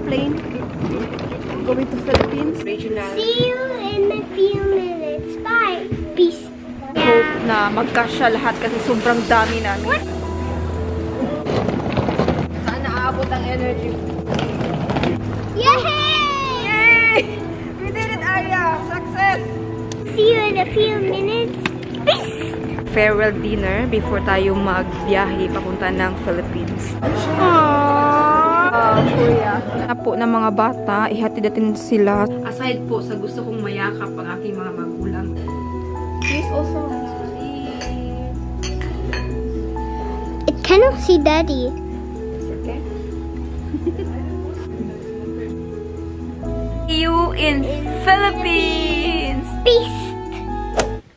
plane. Going to Philippines. Regional. See you in a few minutes. Bye. Peace. Hope na magkasya lahat kasi sobrang dami namin. Saan naaabot ang energy? Yay! We did it, Arya! Success! See you in a few minutes. Peace. Farewell dinner before tayo magbiyahe papunta ng Philippines. Kuya. Na po ng mga bata, ihatid natin sila. Aside po sa gusto kong mayakap ang aking mga magulang. Please also. It cannot see Daddy. It's okay. See you in Philippines. Peace.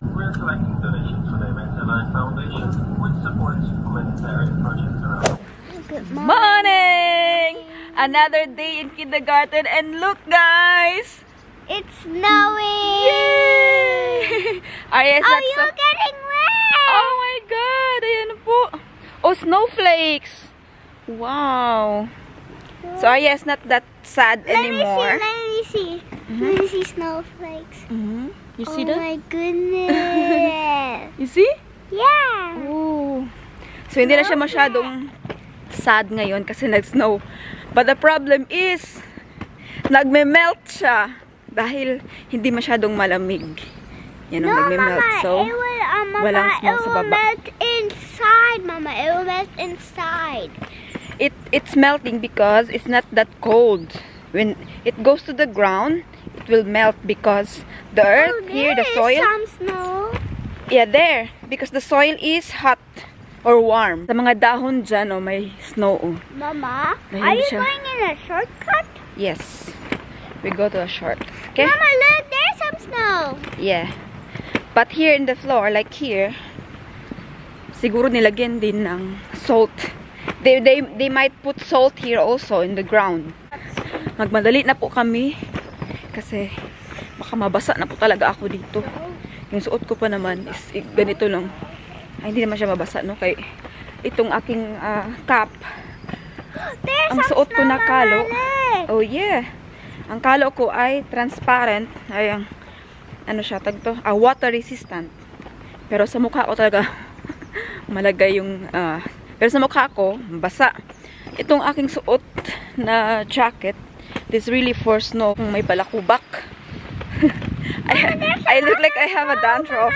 We're collecting donations for the Mentalai Foundation, which supports humanitarian projects around. Good Morning! Another day in kindergarten, and look, guys! It's snowing. Yay! Arya is Oh, not so... you're getting wet. Oh my God! Ayan po. Oh, snowflakes! Wow! So Arya is not that sad anymore. Let me see. Let me see snowflakes. You see Oh that? my goodness. You see? Yeah. Oh. So hindi na siya masyadong sad ngayon kasi nag-snow. But the problem is, nagme-melt siya dahil hindi masyadong malamig. Yan ang nagme-melt. So, walang snow sa baba. It will melt inside, Mama. It will melt inside. It's melting because it's not that cold. When it goes to the ground, it will melt because the earth here, the soil. Some snow. Yeah, there. Because the soil is hot or warm. Sa mga dahon dyan, oh, may snow. Oh. Mama, Dahil are you siya. going in a shortcut? Yes. We go to a short. Okay? Mama, look, there's some snow. Yeah. But here in the floor, like here, siguro nilagyan din ng salt. They might put salt here also in the ground. Magmadali na po kami kasi baka mabasa na po talaga ako dito. Yung suot ko pa naman is ganito lang. Ay, hindi naman siya mabasa, no? Kay itong aking cap. There's Ang some suot ko snow, na kalo. Mama, look. Oh yeah. Ang kalo ko ay transparent. Ay, ano siya, tag to? Water resistant. Pero sa mukha ko talaga malagay yung pero sa mukha ko basa. Itong aking suot na jacket, this really for snow kung may balakubak. I look like I have a dandruff.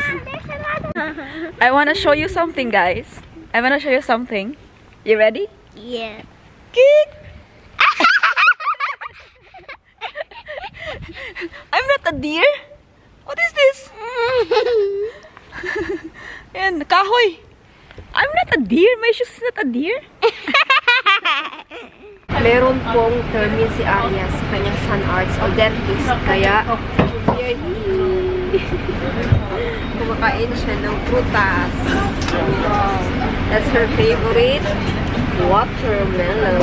I wanna show you something, guys. I wanna show you something. You ready? Yeah. Kick! I'm not a deer. What is this? Ayan, kahoy. I'm not a deer. My shoes is not a deer. Meron pong termin si Arya sa kanyang Sun Arts o dentist. Kaya, kumakain siya ng prutas. That's her favorite. Watermelon.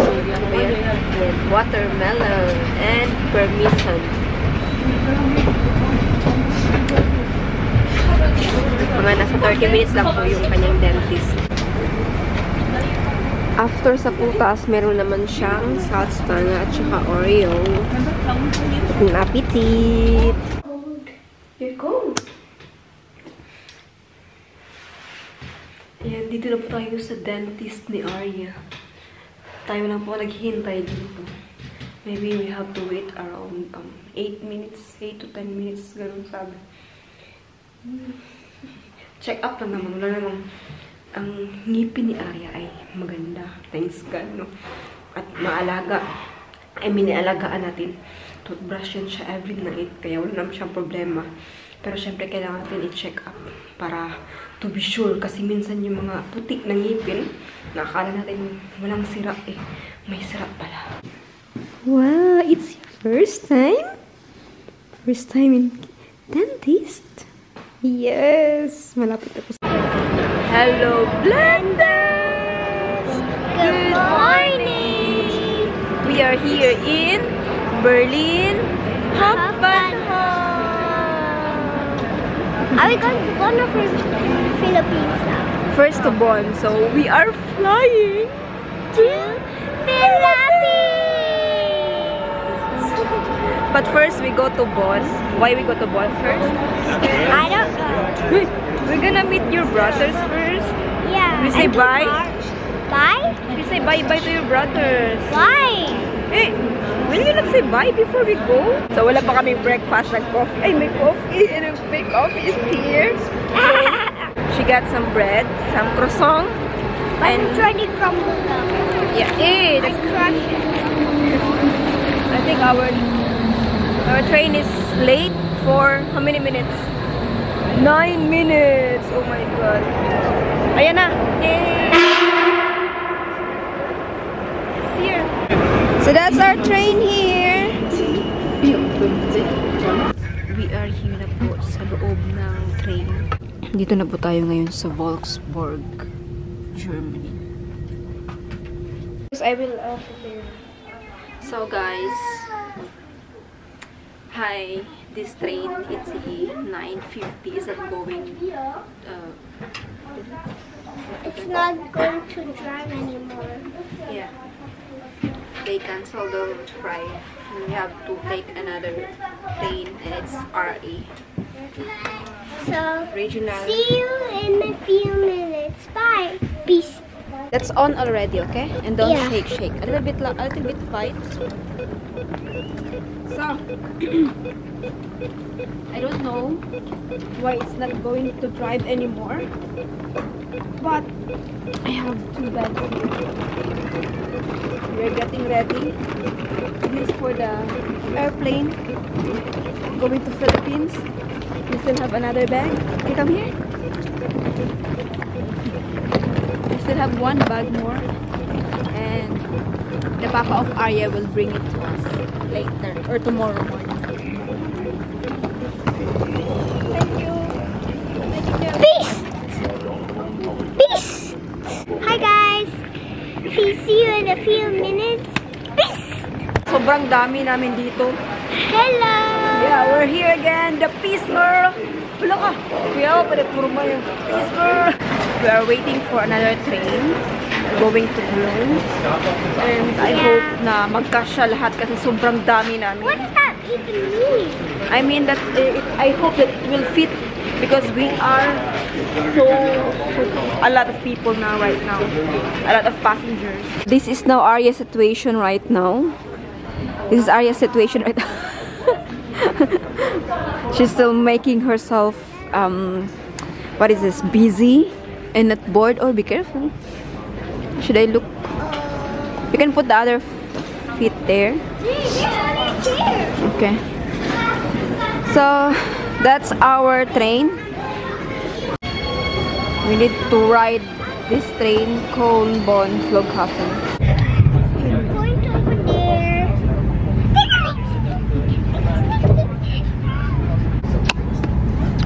Watermelon and permission. Mga nasa 30 minutes lang po yung kanyang dentist. After sa putas, meron naman siyang saltstanga at saka Oreo. Ang appetit! You're cold! Ayan, dito na po tayo sa dentist ni Arya. Tayo lang po naghihintay dito. Maybe we have to wait around 8 minutes, 8 to 10 minutes, ganun sabi. Check up lang naman. Wala namang ang ngipin ni Arya ay maganda. Thanks God, no? At maalaga. I mean, alagaan natin. Toothbrush yan siya every night. Kaya wala naman siyang problema. Pero syempre, kailangan natin i-check up para to be sure. Kasi minsan yung mga putik na ngipin, nakakala natin walang sira eh. May sira pala. Wow! It's your first time? First time in dentist? Yes! Malapit ako sa... Hello, Blenders! Good morning! We are here in Berlin, Hauptbahnhof. Are we going to one of the Philippines now? First born, so we are flying To Philippines! But first, we go to Bonn. Why we go to Bonn first? I don't know. We're gonna meet your brothers first. Yeah. We say I do bye? car. Bye? We say bye-bye to your brothers. Bye. Hey, will we not say bye before we go? So, wala pa kaming breakfast, coffee. Ay, may coffee. And may coffee is here. So, she got some bread, some croissant. But And, it's already crumbled up. yeah, hey, I crushed it. I think our train is late for how many minutes? 9 minutes. Oh my god. Ayan na. Yay! It's here. So that's our train here. We are here na po sa loob ng train. Dito na po tayo ngayon sa Wolfsburg, Germany. I will So guys, hi, this train, it's a 9:50, is it going, It's not going to drive anymore. yeah, they cancel the ride, and we have to take another train, and it's RA, So, regional. see you in a few minutes. Bye. Peace. That's on already, okay? And don't Yeah. shake. A little bit fight. So, I don't know why it's not going to drive anymore. But I have 2 bags here. We're getting ready. At least for the airplane going to Philippines. We still have another bag. Okay, come here. We still have 1 bag more, and the papa of Arya will bring it to us later or tomorrow morning. Thank you. Peace. Peace. Hi guys. Peace. See you in a few minutes. Peace. Sobrang dami namin dito. Hello. Yeah, we're here again. The Peace Girl. Wala ka. Kuya, pwede puro mo yung Peace Girl. We are waiting for another train going to Cologne. And I hope na magkasya lahat kasi sobrang dami namin. What does that even mean? I mean that I hope that it will fit because we are so a lot of people now right now. A lot of passengers. This is now Arya's situation right now. This is Arya's situation right now. She's still making herself what is this, busy and not bored. Oh, be careful. Should I look? You can put the other feet there. Okay. So that's our train. We need to ride this train, Köln, Bonn, Flughafen. Point over there.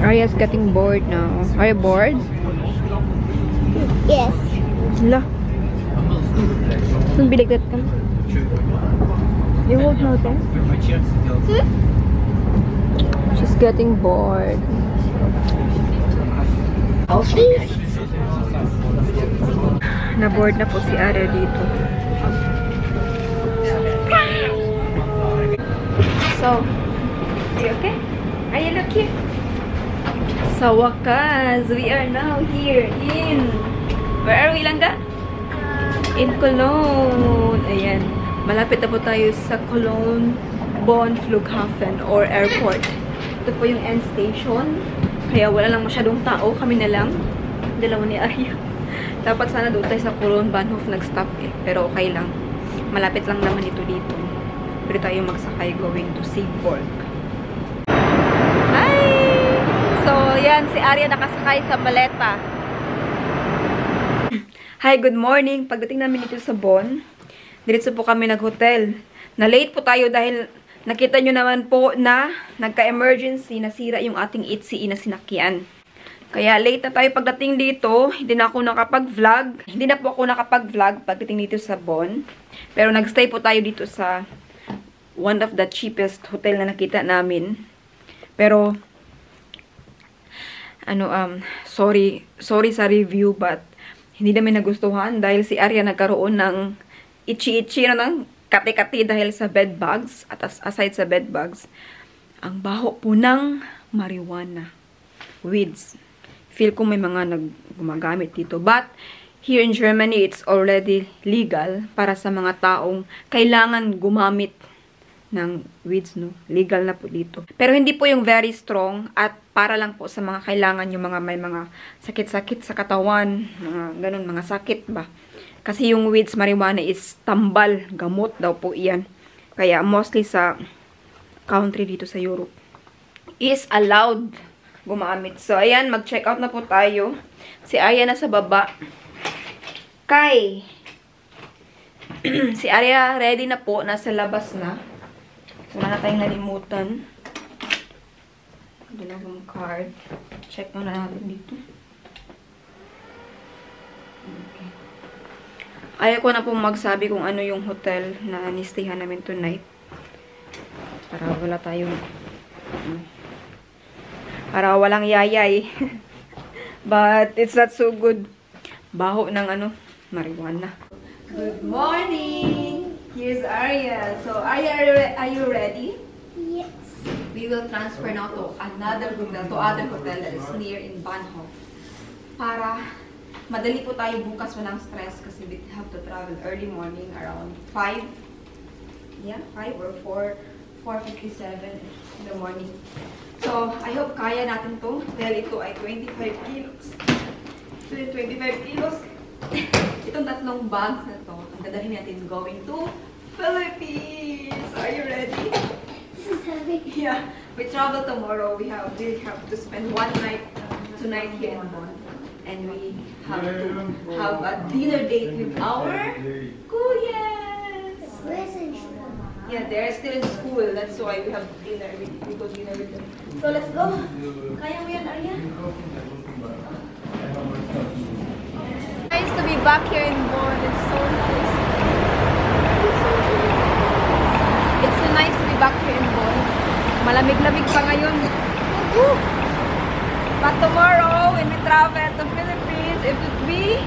Arya's getting bored now. Are you bored? Yes. La. Don't be like that. Come. You hold notice. She's getting bored. Peace. Na-bored na po si Arya dito. So, are you okay? Are you look here? Sa wakas, we are now here in... Where are we, Langga? In Cologne. Ayan. Malapit na po tayo sa Cologne, Bonn, Flughafen or airport. Ito po yung end station. Kaya wala lang masyadong tao. Kami na lang. Dalawa ni Arya. Dapat sana doon tayo sa Cologne, Bahnhof nag-stop eh. Pero okay lang. Malapit lang naman ito dito. Pwede tayo magsakay going to Seaborg. Hi! So, yan. Si Arya nakasakay sa maleta. Hi, good morning. Pagdating namin dito sa Bonn, diretso po kami nag-hotel. Na-late po tayo dahil nakita nyo naman po na nagka-emergency, nasira yung ating HCE na sinakyan. Kaya late na tayo pagdating dito. Hindi na ako nakapag-vlog. Hindi na po ako nakapag-vlog pagdating dito sa Bonn. Pero nag-stay po tayo dito sa one of the cheapest hotel na nakita namin. Pero, sorry sa review, but hindi namin nagustuhan dahil si Arya nagkaroon ng itchy-itchy, ng kati-kati dahil sa bed bugs. At aside sa bed bugs, ang baho po ng marijuana. Weeds. Feel ko may mga gumagamit dito. But, here in Germany, it's already legal para sa mga taong kailangan gumamit ng weeds, no? Legal na po dito. Pero hindi po yung very strong at para lang po sa mga kailangan yung mga may mga sakit-sakit sa katawan, mga ganun, mga sakit ba. Kasi yung weeds marijuana is tambal, gamot daw po iyan. Kaya mostly sa country dito sa Europe is allowed gumamit. So, ayan, mag-check out na po tayo. Si Aya na sa baba. Si Aya ready na po, nasa labas na. Wala na tayong nalimutan. Dalawang card. Check muna natin dito. Okay. Ayaw ko na pong magsabi kung ano yung hotel na anistihan namin tonight. Para wala tayong para walang yayay. But it's not so good. Baho ng marijuana. Good morning! Here's Arya. So, Arya, are you ready? Yes. We will transfer now to another hotel, that is near in Bahnhof. Para madali po tayo bukas, walang stress kasi we have to travel early morning around 5. Yeah, 5 or 4:57 in the morning. So, I hope kaya natin to. Dahil ito ay 25 kilos. So, yung 25 kilos, itong tatlong bags na to, ang dadalhin natin going to Philippines. Are you ready? This is heavy. Yeah. We travel tomorrow. We have to spend one night tonight here in Bonn. And we have to have a dinner date with our kuyas. Where's the shoe? Yeah, they're still in school. That's why we have dinner. We go dinner with them. So let's go. Kaya mo yan, Arya? Nice to be back here in Bonn. It's so nice. It's so nice to be back here in Bonn. Malamig-lamig pa ngayon. Woo! But tomorrow, when we travel to Philippines, it would be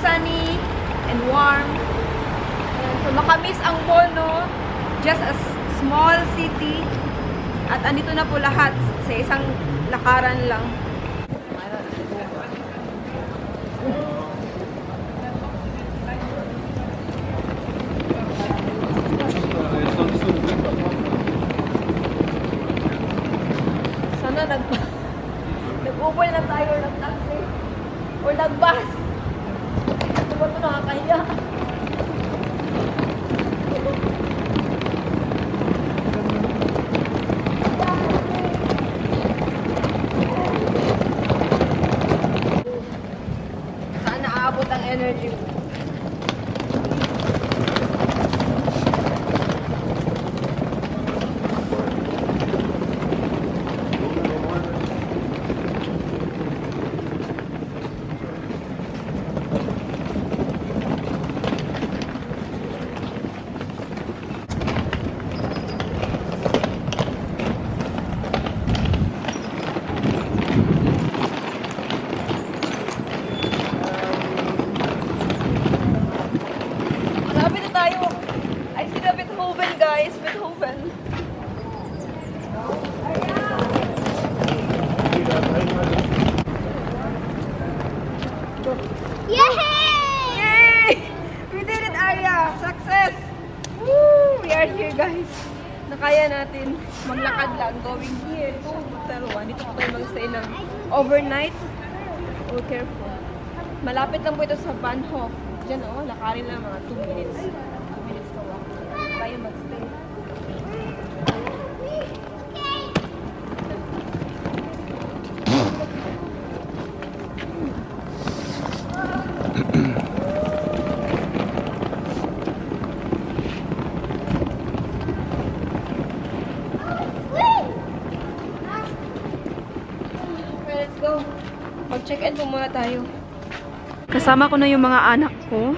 sunny and warm. So makamiss ang Bonn, no? Just a small city. At andito na po lahat sa isang lakaran lang. Sana nag-Uber na tayo or nag-taxi or nag-bus. Ito ba ito nakakahiya? Saan naaabot ang energy mo? Guys, Beethoven. Yay! Yay! We did it, Arya! Success! Woo! We are here, guys. Nakaya natin maglakad lang going here to Hotel 1. Dito po tayo mag-stay ng overnight. Oh, careful. Malapit lang po ito sa Bahnhof. Diyan, oh, lakarin lang mga 2 minutes. 2 minutes to walk. Tayo mag-stay. Let's go. Mag-check-in po muna tayo. Kasama ko na yung mga anak ko.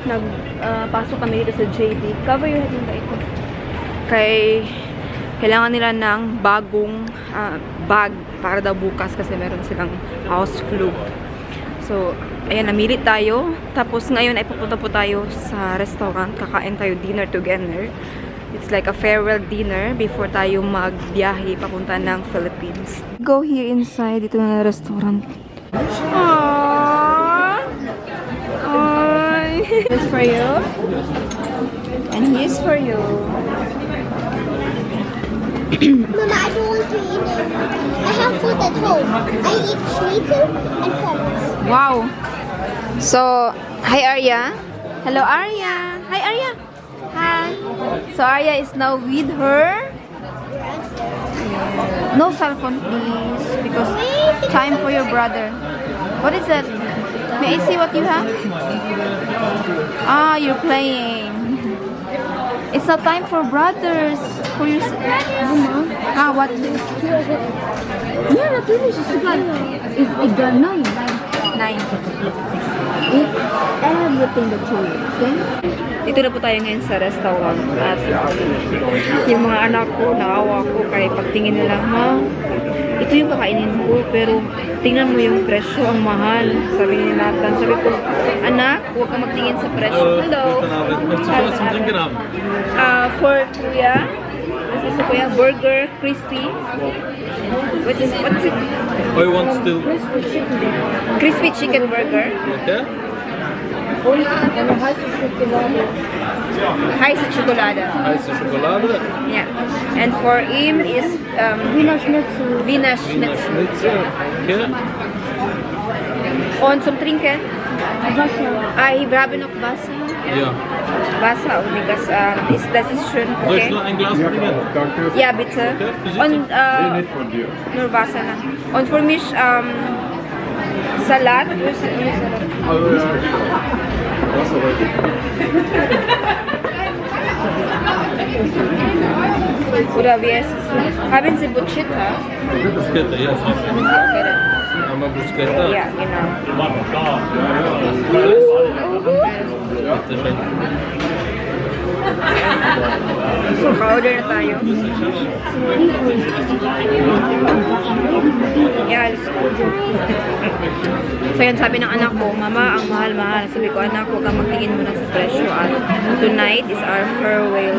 Nagpasok kami dito sa JD. Cover your head yung ba ito? Kailangan nila ng bagong bag para daw bukas kasi meron silang house flu. So, Ayan, namili tayo. Tapos ngayon ay pupunta po tayo sa restaurant. Kakain tayo dinner together. It's like a farewell dinner before tayo magbiyahe papunta ng Philippines. Go here inside. Dito na restaurant. Aww! Aww! This for you. And here's for you. Mama, I don't want to eat it. I have food at home. I eat schnitzel and hummus. Wow! So, hi Arya. Hello Arya. Hi Arya. Hi. So Arya is now with her. No cell phone please, because time for your brother. What is that? May I see what you have? Ah, you're playing. It's not time for brothers. For your... Ah, what? Yeah, natürlich ist egal. Ist egal, nein. 9. Eat everything that you eat, okay? Dito na po tayo ngayon sa restaurant at yung mga anak ko, naawa ko kaya pagtingin nila, ma, ito yung kakainin ko pero tingnan mo yung presyo, ang mahal. Sabi ni Nathan, sabi ko, anak, huwag ka magtingin sa presyo. Hello. For Kuya, this is Kuya, burger, crispy. What's it? I want still. Crispy chicken burger. Okay. Heiße Schokolade. Heiße Schokolade. Yeah. And for him is Wiener Schnitzel. Wiener Schnitzel. Schnitzel. Okay. Und zum Trinken? Wasser. Wir haben noch Wasser. Ja. Wasser, das ist schön. Soll ich Okay. nur ein Glas bringen? Ja, bitte. Und nur Wasser. Und für mich Salat. Also, ja. Wasser heute. Oder wie heißt es? Haben Sie Bruschetta? Bruschetta, ja. Einmal Bruschetta. Ja, genau. Bitte schön. So, ka-order na tayo. Yeah, let's go. So yan, sabi ng anak ko, Mama, ang mahal-mahal. Sabi ko, anak, huwag kang magtingin muna sa presyo. At tonight is our farewell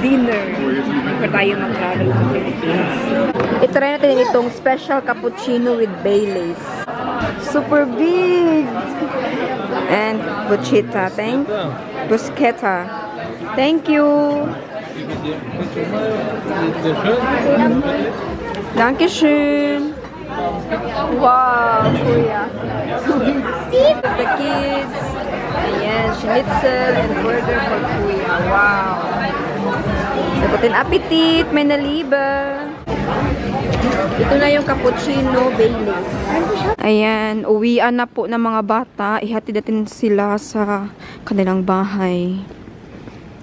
dinner before tayo mag-travel sa Philippines. I-try natin itong special cappuccino with Baileys. Super big! And bruschetta. Bruschetta. Thank you! Dankeschön! Wow, Kuya! The kids. Ayan, schnitzel and burger for Kuya. Wow! Sagutin appetit! May naliba! Ito na yung cappuccino Baileys. Ayan, uwian na po ng mga bata. Ihatid natin sila sa kanilang bahay.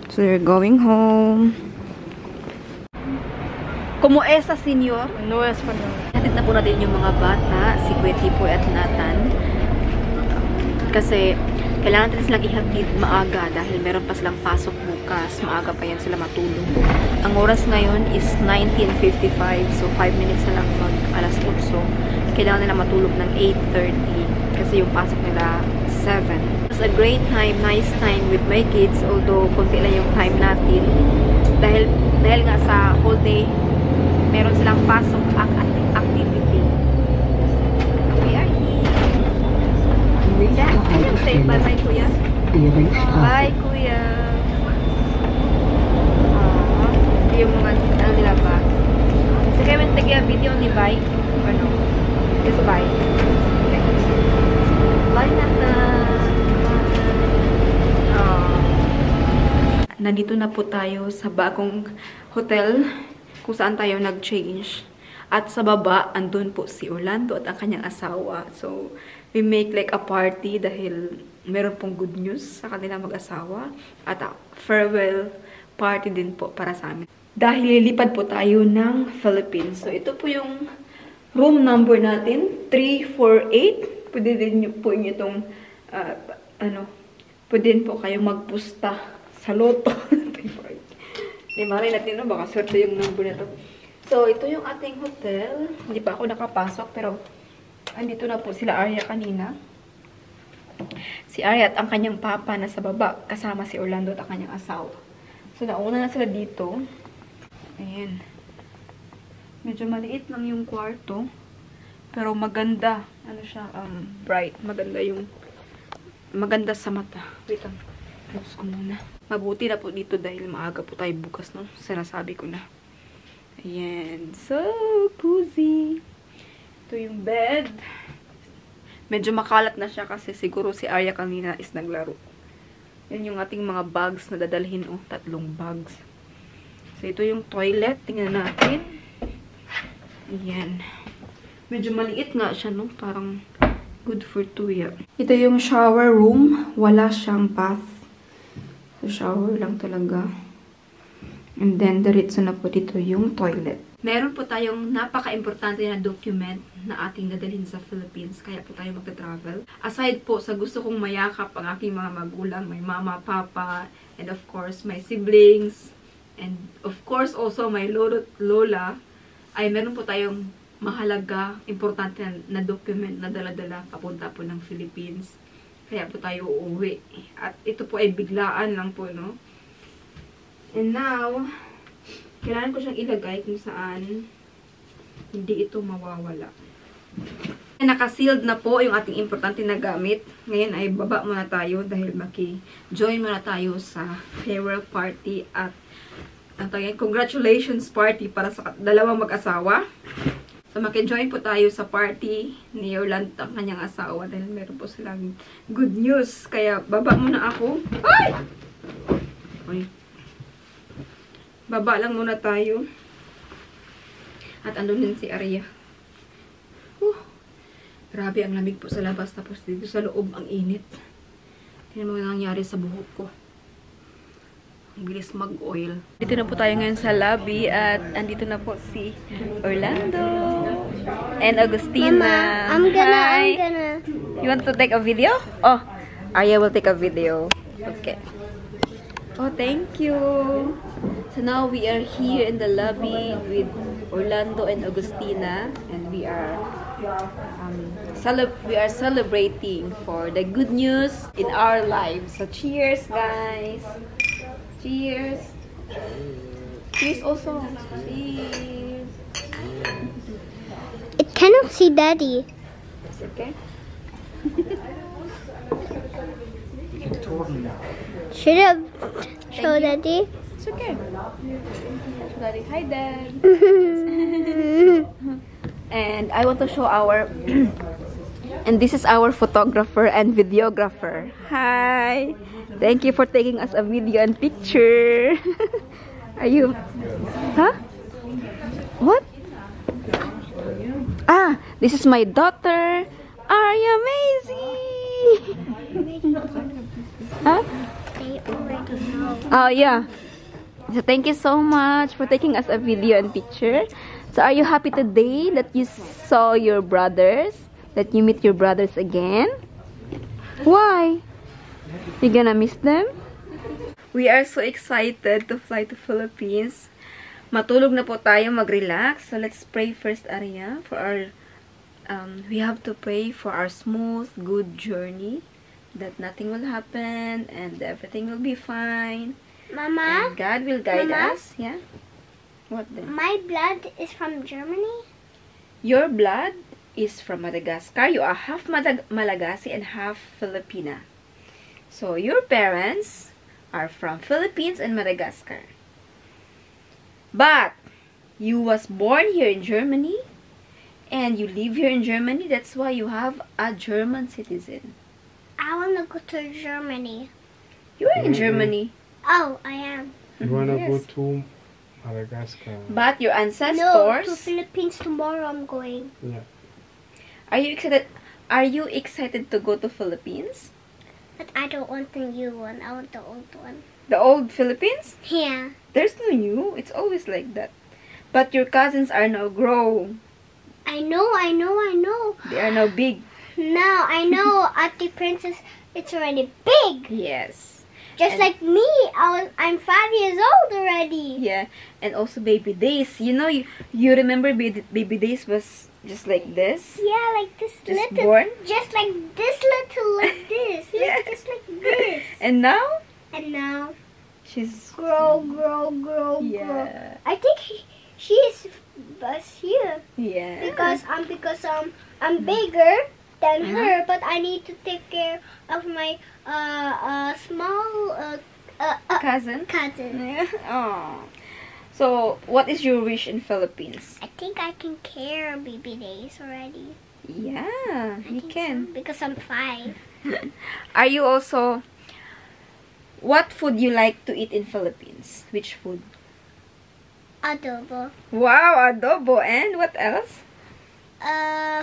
So, they're going home. Como es, senyor? No español. Ihatid na po natin yung mga bata, si Kuya Tipoy at Nathan. Kasi, kailangan natin silang ihatid maaga dahil meron pa silang pasok bukas. Maaga pa yan sila matulog. Ang oras ngayon is 19:55. So, 5 minutes na lang mag alas 8. Kailangan nila matulog ng 8:30 kasi yung pasok nila 7. It's a great time, nice time with my kids. Although, konti lang yung time natin. Dahil nga sa whole day, meron silang pasok activity. We are here. Ayun, say bye-bye, Kuya. Bye, Kuya. Yung mga, ano nila ba? Kasi kaya may tagya video ni bye. Ano? Just bye. Bye, Nathan. Nandito na po tayo sa bagong hotel kung saan tayo nag-change. At sa baba, andun po si Orlando at ang kanyang asawa. So, we make like a party dahil meron pong good news sa kanila mag-asawa. At farewell party din po para sa amin. Dahil lilipad po tayo ng Philippines. So, ito po yung room number natin. 348. Pwede din po inyo itong, pwede din po kayong magpusta sa loto. Di ba rin natin, no? Baka swerte yung number na to. So, ito yung ating hotel. Hindi pa ako nakapasok, pero andito na po sila Arya kanina. Si Arya at ang kanyang papa nasa baba, kasama si Orlando at ang kanyang asawa. So, nauna na sila dito. Ayan. Medyo maliit lang yung kwarto. Pero maganda. Ano siya? Bright. Maganda sa mata. Wait lang. Close ko muna. Mabuti na po dito dahil maaga po tayo bukas, no? Sinasabi ko na. Ayan. So cozy. Ito yung bed. Medyo makalat na siya kasi siguro si Arya kanina is naglaro. Yan yung ating mga bags na dadalhin. Oh, 3 bags. So, ito yung toilet. Tingnan natin. Ayan. Medyo maliit nga siya, no? Parang good for 2, yeah. Ito yung shower room. Wala siyang bath. So, shower lang talaga. And then, diretso na po dito yung toilet. Meron po tayong napaka-importante na document na ating dadalhin sa Philippines. Kaya po tayo magta-travel. Aside po sa gusto kong mayakap ang aking mga magulang, my mama, papa, and of course, my siblings, and of course also my lola, ay meron po tayong mahalaga, importante na document na dala-dala papunta po ng Philippines. Kaya po tayo uuwi. At ito po ay biglaan lang po, no? And now, kailangan ko siyang ilagay kung saan hindi ito mawawala. Naka-sealed na po yung ating importante na gamit. Ngayon ay baba muna tayo dahil maki-join muna tayo sa farewell party at congratulations party para sa dalawang mag-asawa. So, maki-join po tayo sa party ni Orlando at kanyang asawa dahil meron po silang good news. Kaya baba muna ako. Ay! Uy. Baba lang muna tayo. At andun din si Arya. Grabe, ang lamig po sa labas. Tapos dito sa loob, ang init. Tingnan mo yung nangyari sa buhok ko. Ang bilis mag-oil. Dito na po tayo ngayon sa lobby. At andito na po si Orlando. And Agustina. Mama, I'm gonna. You want to take a video? Oh, Arya will take a video. Okay. Oh, thank you. So now we are here in the lobby with Orlando and Agustina, and we are celebrating for the good news in our lives. So cheers, guys! Cheers! Cheers also! Cheers! It cannot see Daddy. It's okay. Should have show Daddy. It's okay. Daddy, hi, Dad. And I want to show our and this is our photographer and videographer. Hi. Thank you for taking us a video and picture. Are you? Huh? What? Ah, this is my daughter. Arya Maisie. Huh? They already know. Oh, yeah. So, thank you so much for taking us a video and picture. So, are you happy today that you saw your brothers? That you meet your brothers again? Why? You gonna miss them? We are so excited to fly to Philippines. Matulog na po tayo, mag-relax. So, let's pray first, Arya, for our... we have to pray for our smooth, good journey. That nothing will happen and everything will be fine. Mama, And God will guide Mama? us. Yeah? What then? my blood is from Germany. Your blood is from Madagascar. You are half Malagasy and half Filipina. So, your parents are from Philippines and Madagascar. But, you was born here in Germany and you live here in Germany. That's why you have a German citizen. I want to go to Germany. You are in Germany. Oh, I am. You wanna go Yes. to Madagascar? But your No, ancestors... to Philippines tomorrow I'm going. Yeah. Are you excited? Are you excited to go to Philippines? But I don't want the new one. I want the old one. The old Philippines? Yeah. There's no new. It's always like that. But your cousins are now grown. I know. They are now big. Now I know Auntie Princess, it's already big. Yes. Just like me, I'm 5 years old already. Yeah, and also Baby Days. You know, you remember Baby Days was just like this? Yeah, like this Just little. born? Just like this little, like this. Yeah. Just like this. And now? And now, She's... grow, grow. Yeah. I think she is best here Yeah. because I'm bigger than Uh-huh. her, but I need to take care of my small Cousin? cousin. Yeah. Oh. So, what is your wish in Philippines? I think I can care Baby Days already. Yeah, I you think can. so, because I'm 5. Are you also... What food you like to eat in Philippines? Which food? Adobo. Wow, adobo. And what else?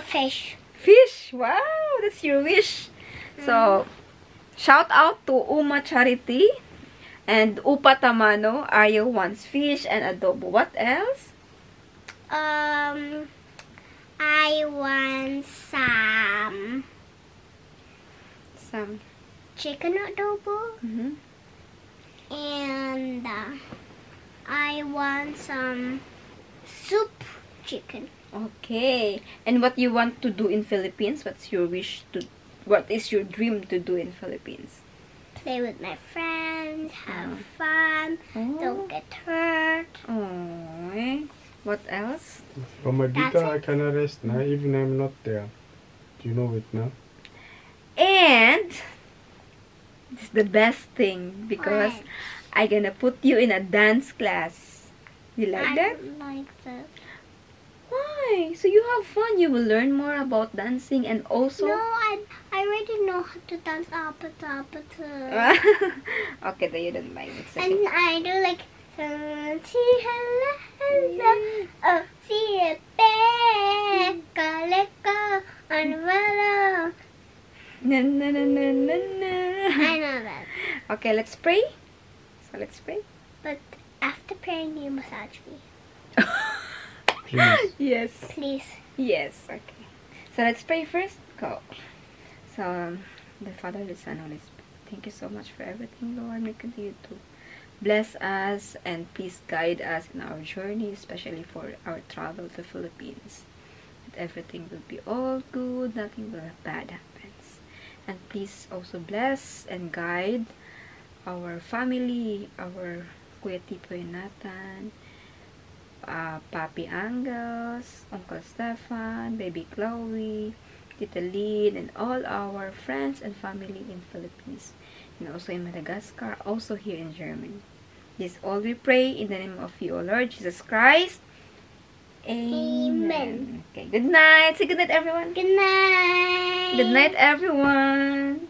Fish. Fish. Wow, that's your wish. So, shout out to Uma Charity and Upa Tamano. Arya wants fish and adobo. What else? I want Some. chicken adobo. Mhm. And I want some soup chicken. Okay. And what you want to do in Philippines? What's your wish to... What is your dream to do in Philippines? Play with my friends, have Oh. fun, Oh. don't get hurt. Oh. What else? From my That's guitar, I can rest now, even I'm not there. Do you know it now? And this is the best thing because What? I'm gonna put you in a dance class. You like I that? don't like that. Why? So you have fun. You will learn more about dancing and also... No, I already know how to dance apata. Okay, then you don't mind. It's okay. And I do like see hello, oh see a bear, kaleko, unfollow. Na, na, na, na, na, na. I know that. Okay, let's pray. So let's pray. But after praying, you massage me, Please. Yes. please. Yes. Okay. So let's pray first. Go. So, the Father, the Son, Holy Spirit. Thank you so much for everything, Lord. May continue to bless us and please guide us in our journey, especially for our travel to Philippines. That everything will be all good, nothing will bad happens. And please also bless and guide our family, our Kuya Tito Nathan, Papi Angus, Uncle Stefan, Baby Chloe, Tita Lynn, and all our friends and family in Philippines, and also in Madagascar, also here in Germany. This all we pray in the name of you, O Lord Jesus Christ. Amen. Okay, good night. Say good night, everyone. Good night. Good night, everyone.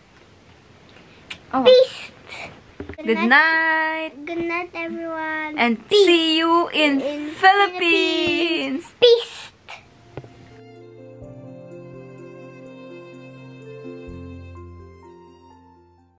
Oh, Peace. good night. Good night, everyone. And see you in In Philippines. Peace.